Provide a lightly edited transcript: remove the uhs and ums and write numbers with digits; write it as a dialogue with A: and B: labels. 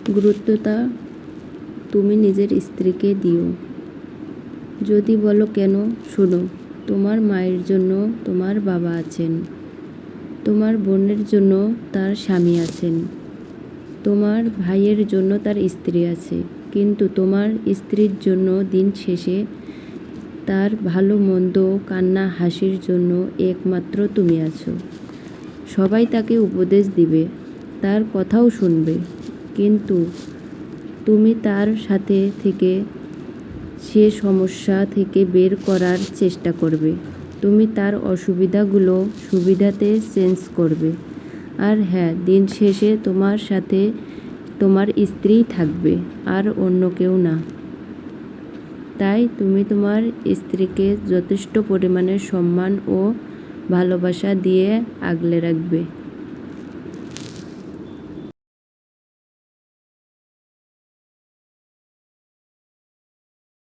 A: গুরুত্বটা তুমি নিজের স্ত্রীকে দিও। যদি বলো কেন, শোনো, তোমার মায়ের জন্য তোমার বাবা আছেন, তোমার বোনের জন্য তার স্বামী আছেন, তোমার ভাইয়ের জন্য তার স্ত্রী আছে, কিন্তু তোমার স্ত্রীর জন্য দিন শেষে তার ভালো মন্দ কান্না হাসির জন্য একমাত্র তুমি আছো। সবাই তাকে উপদেশ দিবে, তার কথাও শুনবে, কিন্তু তুমি তার সাথে থেকে সে সমস্যা থেকে বের করার চেষ্টা করবে। তুমি তার অসুবিধাগুলো সুবিধাতে চেঞ্জ করবে। আর হ্যাঁ, দিন শেষে তোমার সাথে তোমার স্ত্রীই থাকবে, আর অন্য কেউ না। তাই তুমি তোমার স্ত্রীকে যথেষ্ট পরিমাণে সম্মান ও ভালোবাসা দিয়ে আগলে রাখবে।